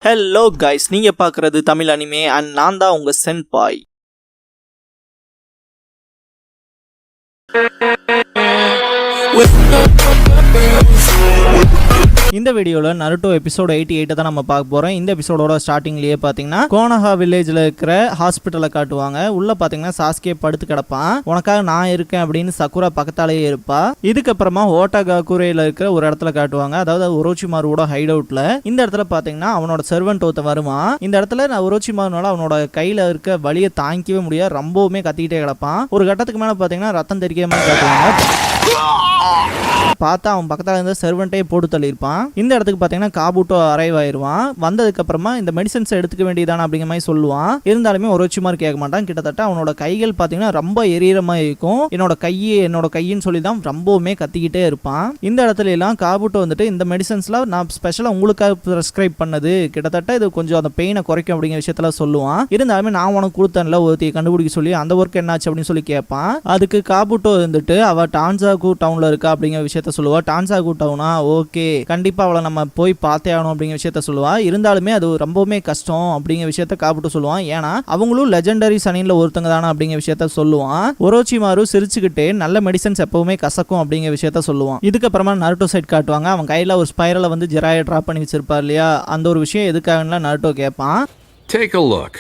Hello guys, நீங்க பாக்குறது Tamil anime and நான் தான் உங்க சென்பாய். இந்த வீடியோவில் நருட்டோ எபிசோட் 88 தான் நம்ம பார்க்க போகிறோம். இந்த எபிசோடோட ஸ்டார்டிங்லேயே பார்த்தீங்கன்னா கோனஹா வில்லேஜில் இருக்கிற ஹாஸ்பிட்டலை காட்டுவாங்க. உள்ளே பார்த்தீங்கன்னா சாஸ்கே படுத்து கிடப்பான். உனக்காக நான் இருக்கேன் அப்படின்னு சக்குரா பக்கத்தாலேயே இருப்பா. இதுக்கப்புறமா ஓட்டாகாகுரையில் இருக்கிற ஒரு இடத்துல காட்டுவாங்க, அதாவது ஒரோச்சிமாருவோட ஹைட் அவுட்ல. இந்த இடத்துல பார்த்தீங்கன்னா அவனோட சர்வெண்ட் ஒருத்த வருவான். இந்த இடத்துல நான் ஒரோச்சிமாருனால அவனோட கையில் இருக்க வலியை தாங்கிக்கவே முடியாது, ரொம்பவுமே கத்திக்கிட்டே கிடப்பான். ஒரு கட்டத்துக்கு மேலே பார்த்தீங்கன்னா ரத்தம் தெரிக்கிற மாதிரி காட்டுவாங்க. பார்த்தா அவன் பக்கத்தில் இருந்த சர்வெண்ட்டே போட்டு தள்ளியிருப்பான். இந்த இடத்துக்கு பார்த்தீங்கன்னா காபூட்டோ அரைவ் ஆயிடுவான். வந்ததுக்கு அப்புறமா இந்த மெடிசன்ஸ் எடுத்துக்க வேண்டியதான அப்படிங்கிற மாதிரி சொல்லுவான். இருந்தாலுமே ஒரோச்சிமாரு கேட்க மாட்டான். கிட்டத்தட்ட அவனோட கைகள் பார்த்தீங்கன்னா ரொம்ப எரியற மாதிரி இருக்கும். என்னோட கையின்னு சொல்லி தான் ரொம்பவுமே கத்திக்கிட்டே இருப்பான். இந்த இடத்துல எல்லாம் காபூட்டோ வந்துட்டு இந்த மெடிசன்ஸ்லாம் நான் ஸ்பெஷலாக உங்களுக்காக ப்ரெஸ்கிரைப் பண்ணது, கிட்டத்தட்ட இது கொஞ்சம் அந்த பெயினை குறைக்கும் அப்படிங்கிற விஷயத்துல சொல்லுவான். இருந்தாலுமே நான் உனக்கு கொடுத்தேன்ல ஒருத்தையை கண்டுபிடிக்க சொல்லி, அந்த ஒர்க் என்னாச்சு அப்படின்னு சொல்லி கேட்பான். அதுக்கு காபூட்டோ வந்துட்டு அவ டான்சாகு டவுன்ல இருக்கா அப்படிங்கிற விஷயத்த சொல்லுவா. டான்சாகு டவுனா, ஓகே கண்டிப்பா அவளை நம்ம போய் பார்த்தே ஆகணும் அப்படிங்கிற விஷயத்த சொல்லுவா. இருந்தாலுமே அது ரொம்பவுமே கஷ்டம் அப்படிங்கிற விஷயத்த காபூட்டோ சொல்லுவான். ஏன்னா அவங்களும் லெஜெண்டரி சனின்ல ஒருத்தங்க தானே அப்படிங்கிற விஷயத்த சொல்லுவான். ஒரோச்சிமாரு சிரிச்சுக்கிட்டே நல்ல மெடிசன்ஸ் எப்பவுமே கசக்கும் அப்படிங்கிற விஷயத்த சொல்லுவான். இதுக்கப்புறமா நருட்டோ சைட் காட்டுவாங்க. அவன் கையில ஒரு ஸ்பைரலை வந்து ஜிராயை டிராப் பண்ணி வச்சிருப்பார் இல்லையா, அந்த ஒரு விஷயம் எதுக்காகலாம் நருட்டோ கேட்பான். Take a look.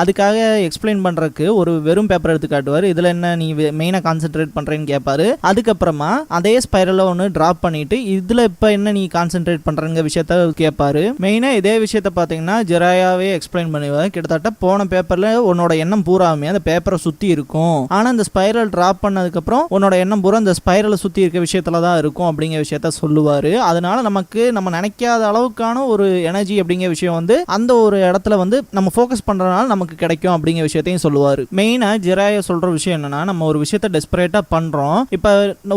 அதுக்காக எக்ஸ்பிளைன் பண்ணுறதுக்கு ஒரு வெறும் பேப்பர் எடுத்து காட்டுவார். இதில் என்ன நீ மெயினாக கான்சென்ட்ரேட் பண்ணுறேன்னு கேட்பாரு. அதுக்கப்புறமா அதே ஸ்பைரலை ஒன்று ட்ராப் பண்ணிட்டு இதில் இப்போ என்ன நீ கான்சென்ட்ரேட் பண்ணுறங்க விஷயத்த கேட்பாரு. மெயினாக இதே விஷயத்த பார்த்தீங்கன்னா ஜெராயாவே எக்ஸ்பிளைன் பண்ணுவார். கிட்டத்தட்ட போன பேப்பரில் உன்னோட எண்ணம் பூராமே அந்த பேப்பரை சுற்றி இருக்கும், ஆனால் அந்த ஸ்பைரல் ட்ராப் பண்ணதுக்கப்புறம் உன்னோட எண்ணம் பூரா அந்த ஸ்பைரலை சுற்றி இருக்க விஷயத்துல தான் இருக்கும் அப்படிங்கிற விஷயத்த சொல்லுவார். அதனால நம்ம நினைக்காத அளவுக்கான ஒரு எனர்ஜி அப்படிங்கிற விஷயம் வந்து அந்த ஒரு இடத்துல வந்து நம்ம ஃபோக்கஸ் பண்ணுறதுனால நமக்கு கிடைக்கும் அப்படிங்கிற விஷயத்தையும் சொல்லுவார். மெயினா ஜிராயா சொல்ற விஷயம் என்னன்னா, நம்ம ஒரு விஷயத்தை டெஸ்பரேட்டா பண்றோம். இப்ப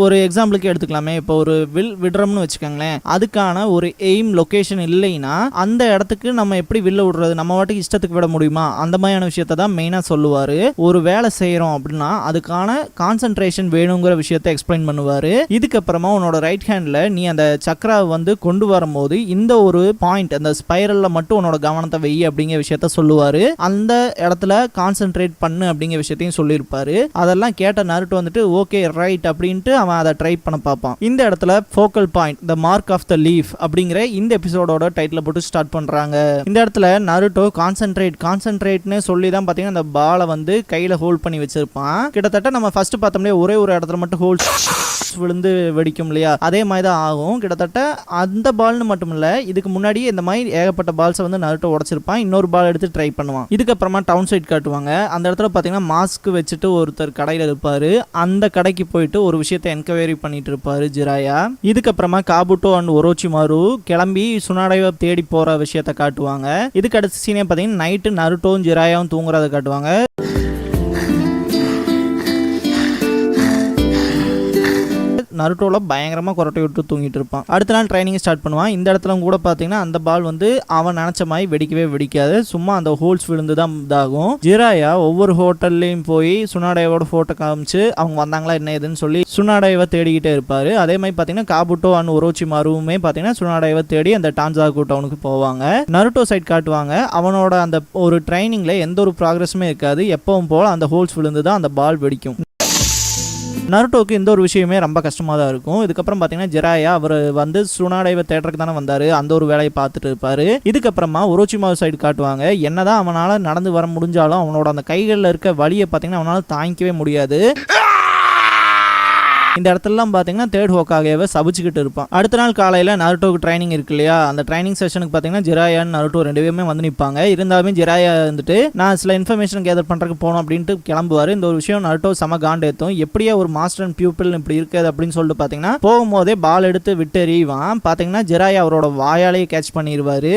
ஒரு எக்ஸாம்பிளுக்கு எடுத்துக்கலாமே, இப்போ ஒரு வில் விடுறோம்னு வச்சுக்கோங்களேன், அதுக்கான ஒரு எய்ம் லொகேஷன் இல்லைன்னா அந்த இடத்துக்கு நம்ம எப்படி வில்ல விடுறது, நம்ம வாட்டுக்கு இஷ்டத்துக்கு விட முடியுமா, அந்த மாதிரியான விஷயத்தை தான் மெயினா சொல்லுவாரு. ஒரு வேலை செய்யறோம் அப்படின்னா அதுக்கான கான்சென்ட்ரேஷன் வேணுங்கிற விஷயத்தை எக்ஸ்பிளைன் பண்ணுவாரு. இதுக்கப்புறமா உன்னோட ரைட் ஹேண்ட்ல நீ அந்த சக்கராவை வந்து கொண்டு வரும்போது இந்த ஒரு பாயிண்ட் அந்த ஸ்பைரல்ல மட்டும் உன்னோட கவனத்தை வெய் அப்படிங்கிற விஷயத்த சொல்லுவாரு. அந்த இடத்துல கான்சென்ட்ரேட் பண்ணு அப்படிங்கிற விஷயத்தையும் சொல்லியிருப்பாரு. அதெல்லாம் கேட்ட நருட்டோ வந்துட்டு ஓகே ரைட் அப்படின்ட்டு அவன் அதை ட்ரை பண்ண பார்ப்பான். இந்த இடத்துல focal point the mark of the leaf அப்படிங்கிற இந்த எபிசோடோட டைட்டில் போட்டு ஸ்டார்ட் பண்றாங்க. இந்த இடத்துல நருட்டோ கான்சென்ட்ரேட்னு சொல்லி தான் பார்த்தீங்கன்னா அந்த பாலை வந்து கையில ஹோல்ட் பண்ணி வச்சிருப்பான். கிட்டத்தட்ட நம்ம ஃபர்ஸ்ட் பார்த்தோம்லே ஒரே ஒரு இடத்துல மட்டும் ஹோல்ட் விழுந்து வெடிக்கும் இல்லையா, அதே மாதிரி தான் ஆகும். கிட்டத்தட்ட அந்த பால்னு மட்டும் இல்ல, இதுக்கு முன்னாடியே இந்த மாதிரி ஏகப்பட்ட பால்ஸை வந்து நருட்டோ உடைச்சிருப்பான். இன்னொரு பால் எடுத்து ட்ரை பண்ணுவான். இதுக்கப்புறமா டவுன் சைட் காட்டுவாங்க. அந்த இடத்துல பார்த்தீங்கன்னா மாஸ்க் வச்சுட்டு ஒருத்தர் கடையில் இருப்பாரு. அந்த கடைக்கு போயிட்டு ஒரு விஷயத்தை என்கொயரி பண்ணிட்டு இருப்பாரு ஜிராயா. இதுக்கப்புறமா காபூட்டோ அண்ட் ஒரோச்சிமாரு கிளம்பி சுனாடைவை தேடி போற விஷயத்த காட்டுவாங்க. இதுக்கு அடுத்த சீனே பார்த்தீங்கன்னா நைட்டு நருட்டோவும் ஜிராயாவும் தூங்குறத காட்டுவாங்க. நருட்டோல பயங்கரமா கொரட்டை விட்டு தூங்கிட்டு இருப்பான். அடுத்த நாள் ட்ரைனிங் ஸ்டார்ட் பண்ணுவான். இந்த இடத்துல கூட பாத்தீங்கன்னா அந்த பால் வந்து அவன் நினைச்ச மாதிரி வெடிக்கவே வெடிக்காது, சும்மா அந்த ஹோல்ஸ் விழுந்து தான் இதாகும். ஜிராயா ஒவ்வொரு ஹோட்டல்லையும் போய் சுனாடையோட போட்டோ காமிச்சு அவங்க வந்தாங்களா என்ன ஏதுன்னு சொல்லி சுனாடைவை தேடிக்கிட்டே இருப்பாரு. அதே மாதிரி பாத்தீங்கன்னா காபூட்டோ அண்ட் ஒரோச்சிமாருவுமே பாத்தீங்கன்னா சுனாடைவை தேடி அந்த டான்சாகு டவுனுக்கு போவாங்க. நருட்டோ சைட் காட்டுவாங்க. அவனோட அந்த ஒரு ட்ரைனிங்ல எந்த ஒரு ப்ராக்ரஸுமே இருக்காது, எப்பவும் போல அந்த ஹோல்ஸ் விழுந்து தான் அந்த பால் வெடிக்கும். நருட்டோக்கு இந்த ஒரு விஷயமே ரொம்ப கஷ்டமாக தான் இருக்கும். இதுக்கப்புறம் பார்த்தீங்கன்னா ஜிராயா அவர் வந்து சுனாடைவை தேட்டருக்கு தானே வந்தார், அந்த ஒரு வேலையை பார்த்துட்டு இருப்பார். இதுக்கப்புறமா ஒரோச்சிமாரு சைடு காட்டுவாங்க. என்னதான் அவனால் நடந்து வர முடிஞ்சாலும் அவனோட அந்த கைகளில் இருக்க வலியை பார்த்தீங்கன்னா அவனால் தாங்கிக்கவே முடியாது. இந்த இடத்துலலாம் பார்த்தீங்கன்னா தேர்ட் ஹோக்காகவே சபிச்சுக்கிட்டு இருப்பான். அடுத்த நாள் காலையில் நருட்டோக்கு ட்ரைனிங் இருக்கு இல்லையா, அந்த ட்ரைனிங் செஷனுக்கு பார்த்தீங்கன்னா ஜிராயா நருட்டோ ரெண்டு பேருமே வந்து நிற்பாங்க. இருந்தாலுமே ஜிராயா வந்துட்டு நான் சில இன்ஃபர்மேஷன் கேதர் பண்ணுறதுக்கு போனோம் அப்படின்ட்டு கிளம்புவார். இந்த ஒரு விஷயம் நருட்டோ செம காண்டு ஏற்றும். எப்படியா ஒரு மாஸ்டர் அண்ட் பியூப்பிள் இப்படி இருக்காது அப்படின்னு சொல்லிட்டு பார்த்தீங்கன்னா போகும்போதே பால் எடுத்து விட்டு எறிவான். பார்த்தீங்கன்னா ஜிராயா அவரோட வாயாலேயே கேட்ச் பண்ணிடுவாரு.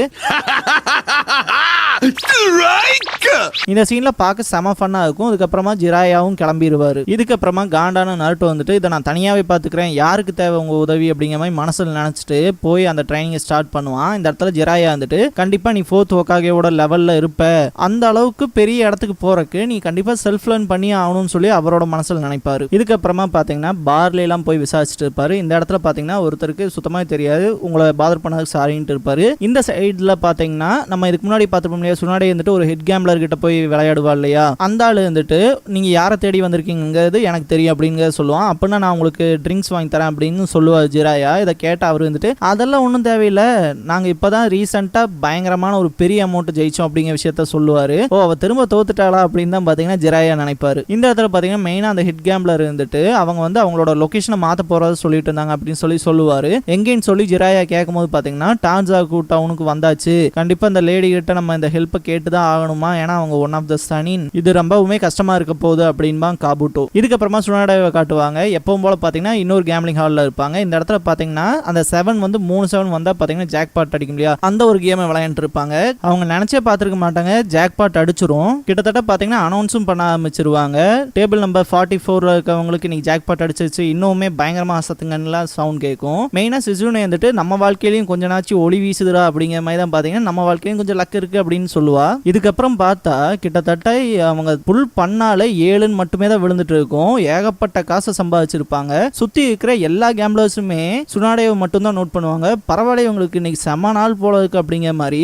இந்த சீன்ல பார்க்க செம ஃபன்னா இருக்கும். அதுக்கப்புறமா ஜிராயாவும் கிளம்பிடுவாரு. இதுக்கப்புறமா காண்டான நருட்டோ வந்துட்டு இதை நான் தனியாவே பாத்துக்கிறேன், யாருக்கு தேவை உங்க உதவி அப்படிங்கிற மாதிரி மனசுல நினைச்சிட்டு போய் அந்த ட்ரைனிங் ஸ்டார்ட் பண்ணுவான். இந்த இடத்துல ஜிராயா வந்துட்டு கண்டிப்பா நீ 4th ஹோகாகேவோட லெவல்ல இருப்ப, அந்த அளவுக்கு பெரிய இடத்துக்கு போறக்கு நீ கண்டிப்பா செல்ஃப் லேர்ன் பண்ணி ஆகணும்னு சொல்லி அவரோட மனசுல நினைப்பாரு. இதுக்கப்புறமா பாத்தீங்கன்னா பார்ல எல்லாம் போய் விசாரிச்சுட்டு இருப்பாரு. இந்த இடத்துல பாத்தீங்கன்னா ஒருத்தருக்கு சுத்தமா தெரியாது, உங்களை பாதர் பண்ணதுக்கு சாரின்ட்டு இருப்பாரு. இந்த சைடுல பாத்தீங்கன்னா நம்ம இதுக்கு முன்னாடி பார்த்துப்போம் இல்லையா, சுனாடே வந்துட்டு ஒரு ஹெட் கேம்லர் கிட்ட போய் விளையாடுவா இல்லையா, அந்த ஆளு வந்துட்டு நீங்க யாரை தேடி வந்திருக்கீங்கிறது எனக்கு தெரியும் அப்படிங்கிறத சொல்லுவான். அப்படின்னா நான் உங்களுக்கு ட்ரிங்க்ஸ் வாங்கி தரேன் அப்படின்னு சொல்லுவார் ஜிராயா. இதை கேட்ட அவர் வந்துட்டு அதெல்லாம் ஒன்றும் தேவையில்லை, நாங்க இப்பதான் ரீசெண்டா பயங்கரமான ஒரு பெரிய அமௌண்ட் ஜெயிச்சோம் அப்படிங்கிற விஷயத்த சொல்லுவாரு. ஓ அவ திரும்ப தோத்துட்டாளா அப்படின்னு தான் பாத்தீங்கன்னா ஜிராயா நினைப்பாரு. இந்த இடத்துல பாத்தீங்கன்னா மெயினா அந்த ஹிட் கேம்லர் இருந்துட்டு அவங்க வந்து அவங்களோட லொகேஷனை மாத்த போறத சொல்லிட்டு இருந்தாங்க அப்படின்னு சொல்லுவாரு. எங்கேன்னு சொல்லி ஜிராயா கேட்கும் போது பாத்தீங்கன்னா டான்சாகு டவுனுக்கு வந்தாச்சு, கண்டிப்பா இந்த லேடி கிட்ட நம்ம இந்த ஹெல்ப்பை கேட்டுதான் ஆகணுமா, ஏன்னா அவங்க ஒன் ஆஃப் த சனின், இது ரொம்பவுமே கஷ்டமா இருக்க போகுது அப்படின்பா காபுட்டோ. இதுக்கப்புறமா சுனாடேவை காட்டுவாங்க. எப்பவும் போல பாத்தீங்கன்னா இன்னொரு கேம்லிங் ஹால்ல இருப்பாங்க. இந்த இடத்துல பாத்தீங்கன்னா அந்த 7 வந்து 3 7 வந்தா பாத்தீங்கன்னா ஜாக் பாட் அடிக்கும் இல்லையா, அந்த ஒரு கேமை விளையாண்டு இருப்பாங்க. அவங்க நினைச்சே பார்த்திருக்க மாட்டாங்க ஜாக் பாட் அடிச்சிரும். கிட்டத்தட்ட பாத்தீங்கன்னா அனௌன்ஸும் பண்ண ஆரம்பிச்சிருவாங்க. டேபிள் நம்பர் 44 இருக்கவங்களுக்கு நீ ஜாக் பாட் அடிச்சிருச்சு, இன்னுமே பயங்கரமா அசத்துங்கன்னு சவுண்ட் கேட்கும். மெயினா சிசுனே வந்துட்டு நம்ம வாழ்க்கையிலையும் கொஞ்ச நாச்சு ஒளி வீசுதுரா அப்படிங்கிற மாதிரி தான் பாத்தீங்கன்னா நம்ம வாழ்க்கையிலும் கொஞ்சம் லக் இருக்கு அப்படின்னு சொல்லுவா. இதுக்கப்புறம் பார்த்தா கிட்டத்தட்ட அவங்க புல் பண்ணால 7 மட்டுமே தான் விழுந்துட்டு இருக்கும். ஏகப்பட்ட காசை சம்பாதிச்சிருப்பாங்க. சுத்தி இருக்கிற எல்லா கேம்லர்ஸுமே சுனாடேவை மட்டும் தான் நோட் பண்ணுவாங்க. பரவாயில்ல உங்களுக்கு இன்னைக்கு செம நாள் போல இருக்கு அப்படிங்கிற மாதிரி.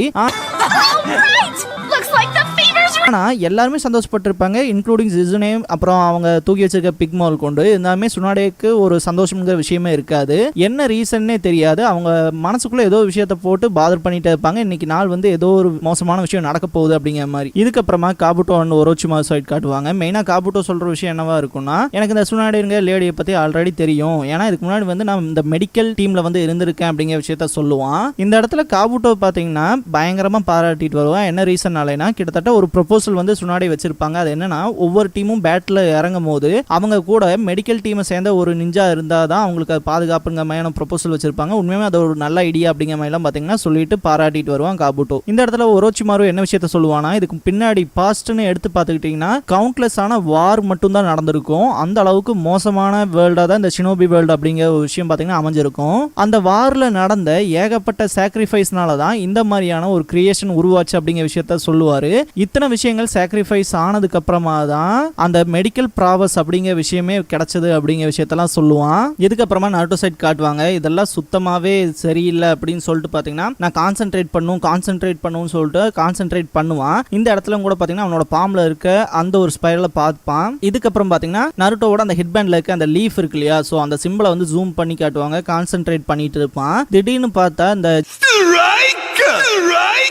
ஆனா எல்லாருமே சந்தோஷப்பட்டிருப்பாங்க, இன்க்ளூடிங் ஜிசுனே, அப்புறம் அவங்க தூக்கி வச்சிருக்க பிக்மால் கொண்டு. இருந்தாலுமே சுனாடேக்கு ஒரு சந்தோஷம்ங்கிற விஷயமே இருக்காது. என்ன ரீசன்னே தெரியாது. அவங்க மனசுக்குள்ள ஏதோ விஷயத்தை போட்டு பாதர் பண்ணிட்டே இருப்பாங்க. இன்னைக்கு நாள் வந்து ஏதோ ஒரு மோசமான விஷயம் நடக்க போகுது அப்படிங்கிற மாதிரி. இதுக்கப்புறமா காபுட்டோ அண்ட் ஒரோச்சிமா சைட் காட்டுவாங்க. மெயினா காபுட்டோ சொல்ற விஷயம் என்னவா இருக்கும்னா, எனக்கு இந்த சுனாடேங்கிற லேடியை பத்தி ஆல்ரெடி தெரியும், ஏன்னா இதுக்கு முன்னாடி வந்து நான் இந்த மெடிக்கல் டீம்ல வந்து இருந்திருக்கேன் அப்படிங்கிற விஷயத்த சொல்லுவான். இந்த இடத்துல காபுட்டோ பாத்தீங்கன்னா பயங்கரமா பாராட்டிட்டு வருவான். என்ன ரீசன்னாலேனா கிட்டத்தட்ட ஒரு ப்ரொபோசல் வந்து சுனாடே வச்சிருப்பாங்க. அது என்னன்னா ஒவ்வொரு டீமும் பேட்டில் இறங்கும் போது அவங்க கூட மெடிக்கல் டீமை சேர்ந்த ஒரு நிஞ்சா இருந்தாதான் அவங்களுக்கு பாதுகாப்புங்கிற மாதிரியான ப்ரொபோசல் வச்சிருப்பாங்க. உண்மையுமே அது ஒரு நல்ல ஐடியா அப்படிங்கிற மாதிரி எல்லாம் பாத்தீங்கன்னா சொல்லிட்டு பாராட்டிட்டு வருவான் காபுட்டோ. இந்த இடத்துல ஒரோச்சிமாரு என்ன விஷயத்த சொல்லுவானா, இதுக்கு பின்னாடி பாஸ்ட்னு எடுத்து பார்த்துக்கிட்டீங்கன்னா கவுண்ட்லெஸ் ஆன வார் மட்டும் தான் நடந்திருக்கும். அந்த அளவுக்கு மோசமான வேர்ல்டா தான் இந்த ஷினோபி வேர்ல்டு அப்படிங்கிற ஒரு விஷயம் பாத்தீங்கன்னா அமைஞ்சிருக்கும். அந்த வார்ல நடந்த ஏகப்பட்ட சாக்ரிஃபைஸ்னால தான் இந்த மாதிரியான ஒரு கிரியேஷன் உருவாச்சு அப்படிங்கிற விஷயத்த சொல்லுவாரு. இத்தனை விஷயங்கள் சாக்ரிஃபைஸ் ஆனதுக்கு அப்புறமா தான் அந்த மெடிக்கல் ப்ராவஸ் அப்படிங்கிற விஷயமே கிடைச்சது அப்படிங்கிற விஷயத்தெல்லாம் சொல்லுவான். இதுக்கப்புறமா நருட்டோ சைட் காட்டுவாங்க. இதெல்லாம் சுத்தமாவே சரியில்லை அப்படின்னு சொல்லிட்டு பாத்தீங்கன்னா நான் கான்சென்ட்ரேட் பண்ணுன்னு சொல்லிட்டு கான்சென்ட்ரேட் பண்ணுவான். இந்த இடத்துல கூட பாத்தீங்கன்னா அவனோட பாம்ல இருக்க அந்த ஒரு ஸ்பைரலை பார்ப்பான். இதுக்கப்புறம் பாத்தீங்கன்னா நருட்டோவோட அந்த ஹெட் பேண்ட்ல இருக்க அந்த லீஃப் இருக்கு இல்லையா, சோ அந்த சிம்பிளை வந்து ஜூம் பண்ணி காட்டுவாங்க. கான்சென்ட்ரேட் பண்ணிட்டு இருப்பான். திடீர்னு பார்த்தா இந்த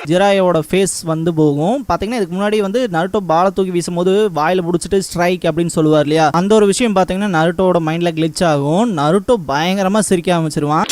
ஜிராயோட ஃபேஸ் வந்து போகும். பாத்தீங்கன்னா இதுக்கு முன்னாடி வந்து நருட்டோ பால தூக்கி வீசும் போது வாயில புடிச்சிட்டு ஸ்ட்ரைக் அப்படின்னு சொல்லுவார் இல்லையா, அந்த ஒரு விஷயம் பாத்தீங்கன்னா நருட்டோட மைண்ட்ல கிளிச் ஆகும். நருட்டோ பயங்கரமா சிரிக்க ஆரம்பிச்சிருவான்.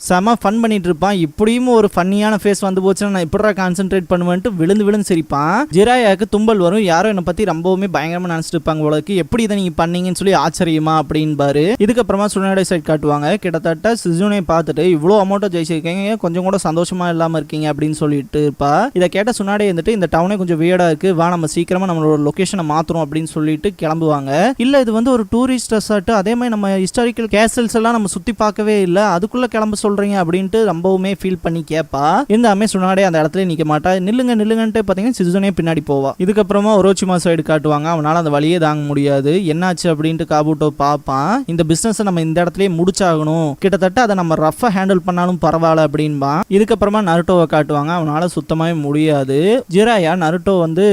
செம ஃபன் பண்ணிட்டு இருப்பான். இப்படியும் ஒரு ஃபன்னியான ஃபேஸ் வந்து போச்சுன்னா நான் இப்படா கான்சென்ட்ரேட் பண்ணுவேன்ட்டு விழுந்து சிரிப்பான். ஜிராயாக்கு தும்பல் வரும். யாரும் என்னை பத்தி ரொம்பவுமே பயங்கரமா நினைச்சிட்டு இருப்பாங்க உங்களுக்கு, எப்படி இதை நீங்க பண்ணீங்கன்னு சொல்லி ஆச்சரியமா அப்படின்பாரு. இதுக்கப்புறமா சுனாடே சைட் காட்டுவாங்க. கிட்டத்தட்ட சிசுனை பார்த்துட்டு இவ்வளோ அமௌண்ட்டை ஜெயிச்சிருக்கீங்க, கொஞ்சம் கூட சந்தோஷமா இல்லாம இருக்கீங்க அப்படின்னு சொல்லிட்டு இருப்பா. இதை கேட்ட சுனாடே வந்துட்டு இந்த டவுனே கொஞ்சம் வியர்டா இருக்கு, வா நம்ம சீக்கிரமா நம்மளோட லொகேஷனை மாத்துறோம் அப்படின்னு சொல்லிட்டு கிளம்புவாங்க. இல்ல இது வந்து ஒரு டூரிஸ்ட் ரெசார்ட், அதே மாதிரி நம்ம ஹிஸ்டாரிக்கல் கேசல்ஸ் எல்லாம் நம்ம சுத்தி பார்க்கவே இல்லை, அதுக்குள்ள கிளம்ப சொல்றீங்க அப்படின்ட்டு ரொம்பவுமே ஃபீல் பண்ணி கேட்பா. இருந்தாலுமே சுனாடே அந்த இடத்துல நிக்க மாட்டா. நில்லுங்கன்ட்டு பாத்தீங்கன்னா சிசுனே பின்னாடி போவா. இதுக்கப்புறமா ஒரோச்சிமா சைடு காட்டுவாங்க. அவனால அந்த வழியே தாங்க முடியாது. என்னாச்சு அப்படின்ட்டு காபுட்டோ பாப்பான். இந்த பிசினஸ் நம்ம இந்த இடத்துலயே முடிச்சாகணும், கிட்டத்தட்ட அதை நம்ம ரஃபா ஹேண்டில் பண்ணாலும் பரவாயில்ல அப்படின்பா. இதுக்கப்புறமா நருட்டோவை காட்டுவாங்க. அவனால சுத்தமாவே முடியாது. ஜிராயா நருட்டோ வந்து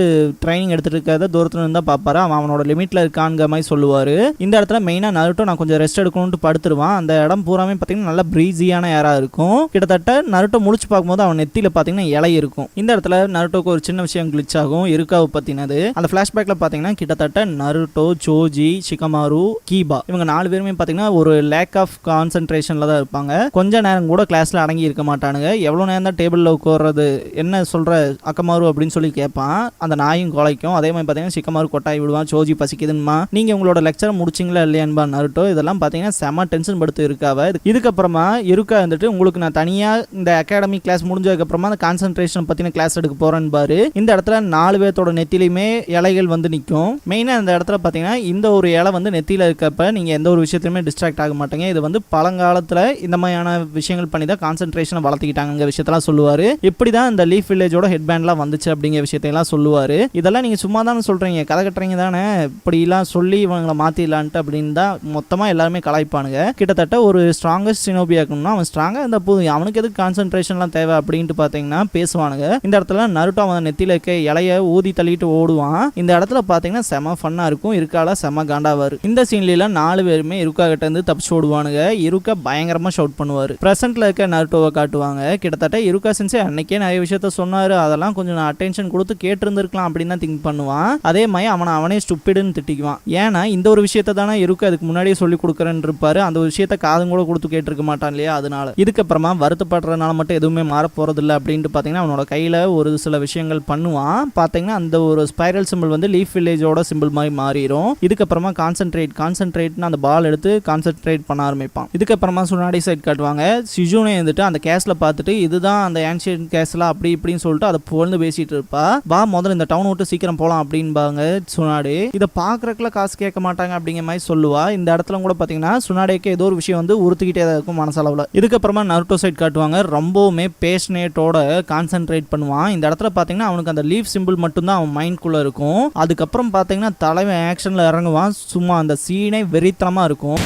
ட்ரைனிங் எடுத்துட்டு இருக்கிறத தூரத்துல இருந்தா பாப்பாரு. அவனோட லிமிட்ல இருக்கான்ங்கிற மாதிரி சொல்லுவாரு. இந்த இடத்துல மெயினா நருட்டோ நான் கொஞ்சம் ரெஸ்ட் எடுக்கணும்னு படுத்துருவான். அந்த இடம் பூராமே பாத்தீங்கன்னா நல்லா பிரீஸியான ஏரா இருக்கும். கிட்டத்தட்ட நருட்டோ முடிச்சு பார்க்கும்போது அவன் நெத்தியில பாத்தீங்கன்னா இலை இருக்கும். இந்த இடத்துல நருட்டோக்கு ஒரு சின்ன விஷயம் கிளிச் ஆகும், இருக்காவை பத்தினது. அந்த பிளாஷ்பேக்ல பாத்தீங்கன்னா கிட்டத்தட்ட நருட்டோ, சோஜி, ஷிகமாரு, கீபா இவங்க 4 பேருமே பாத்தீங்கன்னா ஒரு லேக் ஆஃப் கான்சென்ட்ரேஷன்ல தான் இருப்பாங்க. கொஞ்ச நேரம் கூட கிளாஸ்ல அடங்கி இருக்க மாட்டானுங்க. எவ்வளவு நேரம் தான் டேபிள்ல உட்கார்றது, என்ன சொல்ற அக்கமாரு அப்படின்னு சொல்லி கேட்பான். அந்த நாயும் குலைக்கும். அதே மாதிரி பாத்தீங்கன்னா ஷிகமாரு கொட்டாய் விடுவான். சோஜி பசிக்குதுமா, நீங்க உங்களோட லெக்சர் முடிச்சிங்களா இல்லையான்பா நருட்டோ. இதெல்லாம் பாத்தீங்கன்னா செம டென்ஷன் படுத்து இருக்காவ. இதுக்கப்புறமா இருக்கா வந்துட்டு உங்களுக்கு நான் தனியா இந்த அகாடமி கிளாஸ் முடிஞ்சதுக்கு அப்புறமா அந்த கான்சென்ட்ரேஷன் பத்தின கிளாஸ் எடுக்க போறேன்னு பாரு. இந்த இடத்துல 4 பேர்த்தோட நெத்திலையுமே இலைகள் வந்து நிற்கும். மெயினா இந்த இடத்துல பாத்தீங்கன்னா இந்த ஒரு இலை வந்து நெத்தியில இருக்கப்ப நீங்க எந்த ஒரு விஷயத்திலுமே டிஸ்ட்ராக்ட் ஆக மாட்டீங்க. இது வந்து பழங்காலத்துல இந்த மாதிரியான விஷயங்கள் பண்ணி தான் கான்சென்ட்ரேஷனை வளர்த்திக்கிட்டாங்க விஷயத்தெல்லாம் சொல்லுவாரு. இப்படிதான் இந்த லீஃப் வில்லேஜோட ஹெட் பேண்ட்லாம் வந்துச்சு அப்படிங்கிற விஷயத்தையெல்லாம் சொல்லுவாரு. இதெல்லாம் நீங்க சும்மா தானே சொல்றீங்க, கதை கட்டுறீங்க தானே, இப்படிலாம் சொல்லி இவங்களை மாத்திடலான்ட்டு அப்படின்னு தான் மொத்தமா எல்லாருமே கலாய்ப்பானுங்க. கிட்டத்தட்ட ஒரு ஸ்ட்ராங்கஸ்ட் சினோபியா இருக்கணும்னா அவன் ஸ்ட்ராங்கா இருந்தா போதும், அவனுக்கு எதுக்கு கான்சென்ட்ரேஷன்லாம் தேவை அப்படின்ட்டு பாத்தீங்கன்னா பேசுவானுங்க. இந்த இடத்துல நருட்டோ அவன் நெத்தியில இருக்க இலைய ஊதி தள்ளிட்டு ஓடுவான். இந்த இடத்துல பாத்தீங்கன்னா செம ஃபன்னா இருக்கும். இருக்கால செம காண்டாவாரு. இந்த சீன்ல 4 பேருமே இருக்கா கிட்ட இருந்து தப்பிச்சு ஓடுவானுங்க. இருக்க பயங்கரமா ஷவுட் பண்ணுவாரு. பிரசன்ட்ல இருக்க நருட்டோவை காட்டுவாங்க. கிட்டத்தட்ட இருக்கா சென்சே அன்னைக்கே நிறைய விஷயத்த சொன்னாரு, அதெல்லாம் கொஞ்சம் நான் அட்டென்ஷன் கொடுத்து கேட்டு இருந்திருக்கலாம் அப்படின்னு தான் திங்க் பண்ணுவான். அதே மாதிரி அவனே ஸ்டூபிட்னு திட்டிக்குவான். ஏன்னா இந்த ஒரு விஷயத்த தானே இருக்கு அதுக்கு முன்னாடியே சொல்லி கொடுக்குறேன்னு இருப்பாரு. அந்த ஒரு விஷயத்த காதும் கூட கொடுத்து கேட்டிருக்க மாட்டான் இல்லையா, அதனால. இதுக்கப்புறமா வருத்தப்படுறதுனால மட்டும் எதுவுமே மாற போறது இல்லை அப்படின்ட்டு பாத்தீங்கன்னா அவனோட கையில ஒரு சில விஷயங்கள் பண்ணுவான். பாத்தீங்கன்னா அந்த ஒரு ஸ்பைரல் சிம்பிள் வந்து லீஃப் வில்லேஜோட சிம்பிள் மாதிரி மாறிடும். இதுக்கப்புறமா கான்சென்ட்ரேட்னு அந்த பால் எடுத்து கான்சென்ட்ரேட் பண்ண ஆரம்பிப்பான். இதுக்கப்புறமா சுனாடி சைட் காட்டுவாங்க. சிஜுனே வந்துட்டு அந்த கேஸ்ல பார்த்துட்டு இதுதான் அந்த ஆன்ஷியன்ட் கேஸ்ல அப்படி இப்படின்னு சொல்லிட்டு அதை புகழ்ந்து பேசிட்டு இருப்பா. வா முதல்ல இந்த டவுன் விட்டு சீக்கிரம் போலாம் அப்படின்பாங்க சுனாடி. இதை பாக்குறதுக்குள்ள காசு கேட்க மாட்டாங்க அப்படிங்கிற மாதிரி சொல்லுவா. இந்த இடத்துல கூட பாத்தீங்கன்னா சுனாடிக்கு ஏதோ ஒரு விஷயம் வந்து உறுத்திக்கிட்டே தான் இருக்கும் மனசளவுல. இதுக்கப்புறமா நருட்டோ சைட் காட்டுவாங்க. ரொம்பவுமே பேஷனேட்டோட கான்சென்ட்ரேட் பண்ணுவான். இந்த இடத்துல பாத்தீங்கன்னா அவனுக்கு அந்த லீஃப் சிம்பிள் மட்டும்தான் அவன் மைண்ட்குள்ள இருக்கும். அதுக்கப்புறம் பாத்தீங்கன்னா தலைவன் ஆக்ஷன்ல இறங்குவான். சும்மா அந்த சீனே வெறித்தனமா இருக்கும்.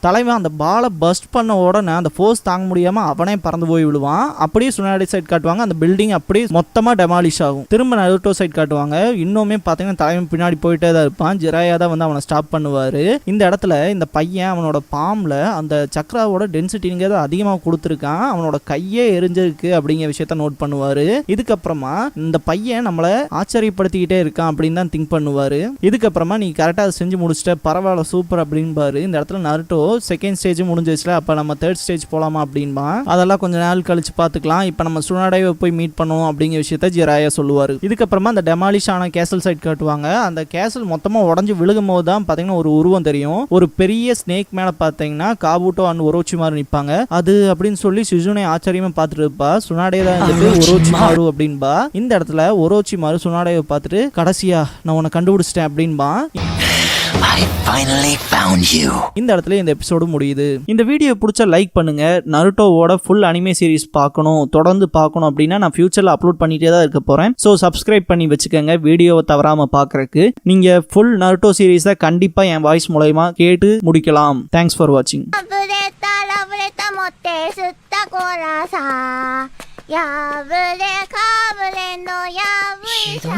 தலைவன் அந்த பாலை பஸ்ட் பண்ண உடனே அந்த ஃபோர்ஸ் தாங்க முடியாம அவனே பறந்து போய் விடுவான். அப்படியே சுனாடி சைட் காட்டுவாங்க. அந்த பில்டிங் அப்படியே மொத்தமா டெமாலிஷ் ஆகும். திரும்ப நருட்டோ சைட் காட்டுவாங்க. இன்னுமே பாத்தீங்கன்னா தலைவன் பின்னாடி போயிட்டே தான் இருப்பான். ஜிராயா தான் வந்து அவனை ஸ்டாப் பண்ணுவாரு. இந்த இடத்துல இந்த பையன் அவனோட பாம்ல அந்த சக்ராவோட டென்சிட்டிங்கிறது அதிகமாக கொடுத்துருக்கான். அவனோட கையே எரிஞ்சிருக்கு அப்படிங்கிற விஷயத்த நோட் பண்ணுவாரு. இதுக்கப்புறமா இந்த பையன் நம்மளை ஆச்சரியப்படுத்திக்கிட்டே இருக்கான் அப்படின்னு தான் திங்க் பண்ணுவாரு. இதுக்கப்புறமா நீ கரெக்டா அதை செஞ்சு முடிச்சிட்ட, பரவாயில்ல சூப்பர் அப்படின்பாரு. இந்த இடத்துல நருட்டோ செகண்ட் ஸ்டேஜ் முடிஞ்சிச்சுல, அப்ப நம்ம தேர்ட் ஸ்டேஜ் போலாமா அப்படின்பா. அதெல்லாம் கொஞ்ச நாள் கழிச்சு பாத்துக்கலாம், இப்ப நம்ம சுனாடாவை போய் மீட் பண்ணுவோம் அப்படிங்கிற விஷயத்த ஜிராயா சொல்லுவாரு. இதுக்கப்புறமா அந்த டெமாலிஷ் ஆன கேசல் சைட் காட்டுவாங்க. அந்த கேசல் மொத்தமா உடஞ்சு விழுகும் போது தான் பாத்தீங்கன்னா ஒரு உருவம் தெரியும். ஒரு பெரிய ஸ்னேக் மேல பாத்தீங்கன்னா காபூட்டோ அண்ட் ஒரோச்சிமாரு நிப்பாங்க. அது அப்படின்னு சொல்லி சிஜுனே ஆச்சரியமா பாத்துட்டு இருப்பா. சுனாடே தான் ஒரோச்சிமாரு அப்படின்பா. இந்த இடத்துல ஒரோச்சிமாரு சுனாடாவை பார்த்துட்டு கடைசியா நான் உன்னை கண்டுபிடிச்சிட்டேன் அப்படின்பா. I finally found you. இந்த இடத்துல இந்த எபிசோடு முடியுது. இந்த வீடியோ பிடிச்சா லைக் பண்ணுங்க. நருட்டோவோட ஃபுல் அனிமே சீரிஸ் பார்க்கணும், தொடர்ந்து பார்க்கணும் அப்படின்னா நான் ஃபியூச்சர்ல அப்லோட் பண்ணிட்டே தான் இருக்க போறேன். ஸோ சப்ஸ்கிரைப் பண்ணி வச்சுக்கோங்க வீடியோவை தவறாம பார்க்கறதுக்கு. நீங்க ஃபுல் நருட்டோ சீரிஸை கண்டிப்பா என் வாய்ஸ் மூலமா கேட்டு முடிக்கலாம். Thanks for வாட்சிங்.やぶれかぶれのやぶいさ